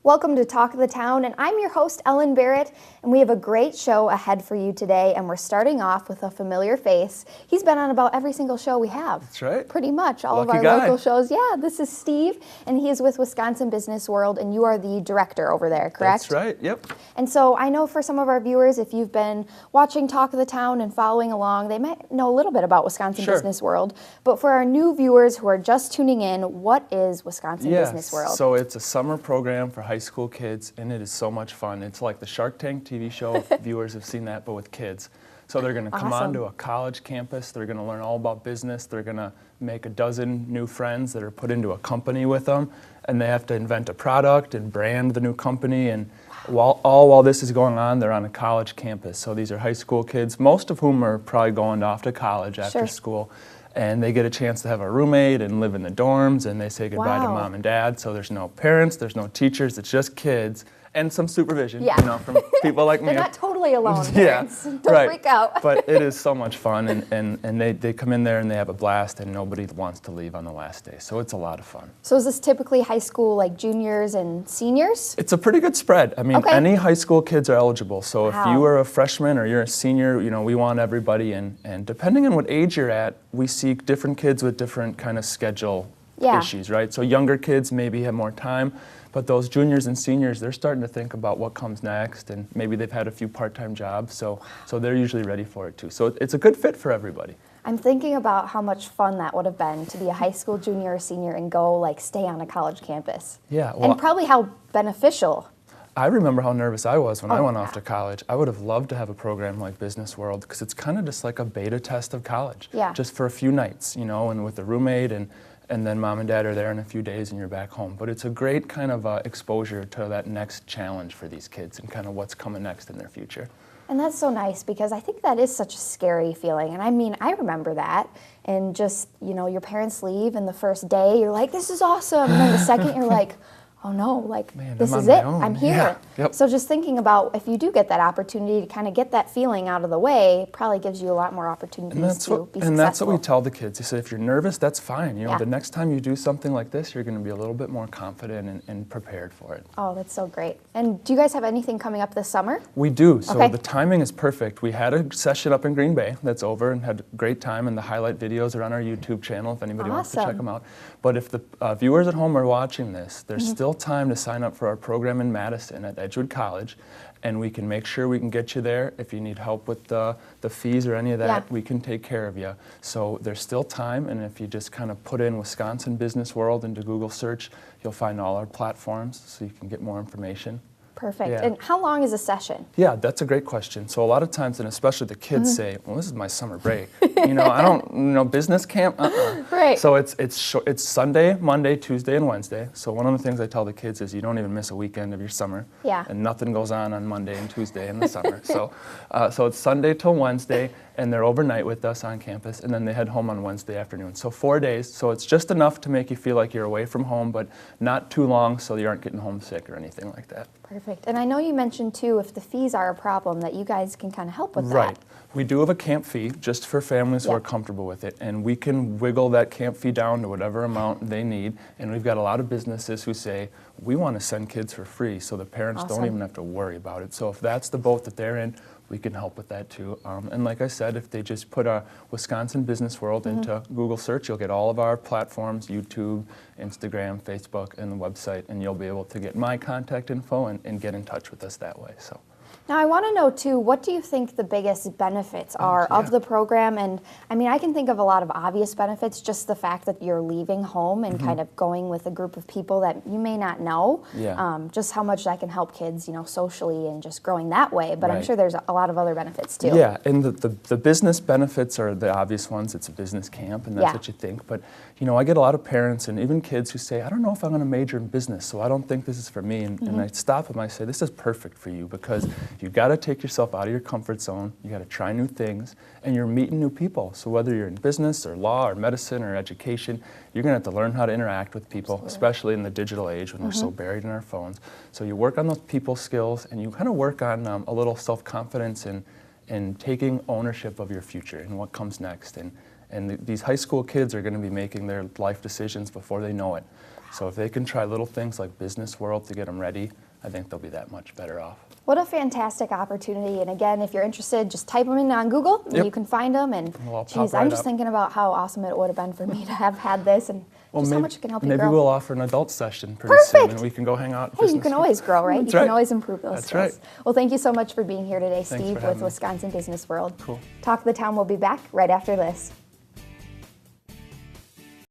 Welcome to Talk of the Town, and I'm your host, Ellen Barrett, and we have a great show ahead for you today, and we're starting off with a familiar face. He's been on about every single show we have. That's right. Pretty much, all Lucky of our guy. local shows. Yeah, this is Steve, and he is with Wisconsin Business World, and you are the director over there, correct? That's right, yep. And so I know for some of our viewers, if you've been watching Talk of the Town and following along, they might know a little bit about Wisconsin Sure. Business World. But for our new viewers who are just tuning in, what is Wisconsin Business World? So it's a summer program for high school kids, and it is so much fun. It's like the Shark Tank TV show, if viewers have seen that, but with kids. So they're going to come Awesome. onto a college campus, they're going to learn all about business, they're going to make a dozen new friends that are put into a company with them, and they have to invent a product and brand the new company. And while this is going on, they're on a college campus. So these are high school kids, most of whom are probably going off to college after Sure. school. And they get a chance to have a roommate and live in the dorms, and they say goodbye to Wow. mom and dad. So there's no parents, there's no teachers, it's just kids. And some supervision, Yeah. from people like me. They're not totally alone, Yeah, parents. Don't right. freak out. But it is so much fun, and they come in there and they have a blast, and nobody wants to leave on the last day. So it's a lot of fun. So is this typically high school, like juniors and seniors? It's a pretty good spread. I mean, Okay. any high school kids are eligible. So if Wow. you are a freshman or you're a senior, we want everybody. And depending on what age you're at, we see different kids with different kind of schedule Yeah. issues, right? So younger kids maybe have more time, but those juniors and seniors, they're starting to think about what comes next, and maybe they've had a few part-time jobs, so they're usually ready for it too. So it's a good fit for everybody. I'm thinking about how much fun that would have been to be a high school junior or senior and go stay on a college campus. Yeah, well, And probably how beneficial. I remember how nervous I was when I went off yeah. to college. I would have loved to have a program like Business World, because it's kind of just like a beta test of college. Yeah. Just for a few nights, and with a roommate, and then mom and dad are there in a few days and you're back home. But it's a great kind of exposure to that next challenge for these kids and kind of what's coming next in their future. And that's so nice, because I think that is such a scary feeling. And I mean, I remember that. And just, your parents leave, and the first day you're like, this is awesome. And then the second you're like, oh no, Man, this I'm is on my it. own. I'm here. Yeah. Yep. So just thinking about if you do get that opportunity to kind of get that feeling out of the way, probably gives you a lot more opportunities to be successful. And that's what we tell the kids. They say, if you're nervous, that's fine. Yeah. The next time you do something like this, you're going to be a little bit more confident and prepared for it. Oh, that's so great. And do you guys have anything coming up this summer? We do. So Okay. the timing is perfect. We had a session up in Green Bay that's over and had a great time, and the highlight videos are on our YouTube channel if anybody wants to check Awesome. them out. But if the viewers at home are watching this, there's still time to sign up for our program in Madison at Edgewood College, and we can make sure we can get you there. If you need help with the fees or any of that, Yeah. we can take care of you. So there's still time, and if you just kind of put in Wisconsin Business World into Google search, you'll find all our platforms so you can get more information. Perfect. Yeah. And how long is a session? Yeah, that's a great question. So a lot of times, and especially the kids say, well, this is my summer break. I don't, business camp, Right. So it's Sunday, Monday, Tuesday, and Wednesday. So one of the things I tell the kids is you don't even miss a weekend of your summer. Yeah. And nothing goes on Monday and Tuesday in the summer. So it's Sunday till Wednesday, and they're overnight with us on campus, and then they head home on Wednesday afternoon. So 4 days. So it's just enough to make you feel like you're away from home, but not too long so you aren't getting homesick or anything like that. Perfect. And I know you mentioned too, if the fees are a problem, that you guys can kind of help with Right. that. We do have a camp fee just for families who Yeah. are comfortable with it, and we can wiggle that camp fee down to whatever amount they need. And we've got a lot of businesses who say, we want to send kids for free so the parents Awesome. don't even have to worry about it. So if that's the boat that they're in, we can help with that too. And like I said, if they just put Wisconsin Business World into Google search, you'll get all of our platforms, YouTube, Instagram, Facebook, and the website, and you'll be able to get my contact info and get in touch with us that way. So. Now, I want to know, too, what do you think the biggest benefits are of the program? And, I mean, I can think of a lot of obvious benefits, just the fact that you're leaving home and kind of going with a group of people that you may not know, Yeah. just how much that can help kids, socially and just growing that way. But I'm Right. sure there's a lot of other benefits, too. Yeah, and the business benefits are the obvious ones. It's a business camp, and that's Yeah. what you think. But, I get a lot of parents and even kids who say, I don't know if I'm going to major in business, so I don't think this is for me. And I stop them, I say, this is perfect for you, because you've got to take yourself out of your comfort zone. You got to try new things, and you're meeting new people. So whether you're in business or law or medicine or education, you're going to have to learn how to interact with people, especially in the digital age when we're so buried in our phones. So you work on those people skills, and you kind of work on a little self-confidence and taking ownership of your future and what comes next. And And these high school kids are going to be making their life decisions before they know it. So if they can try little things like Business World to get them ready, I think they'll be that much better off. What a fantastic opportunity. And again, if you're interested, just type them in on Google and Yep. you can find them. And Well, geez, I'm just thinking about how awesome it would have been for me to have had this and just how much it can help you grow. Maybe we'll offer an adult session pretty soon Perfect. and we can go hang out. Hey, you can always grow, right? That's You right. can always improve those That's skills. right. Well, thank you so much for being here today, Thanks Steve, for having with me. Wisconsin Business World. Cool. Talk of the Town will be back right after this.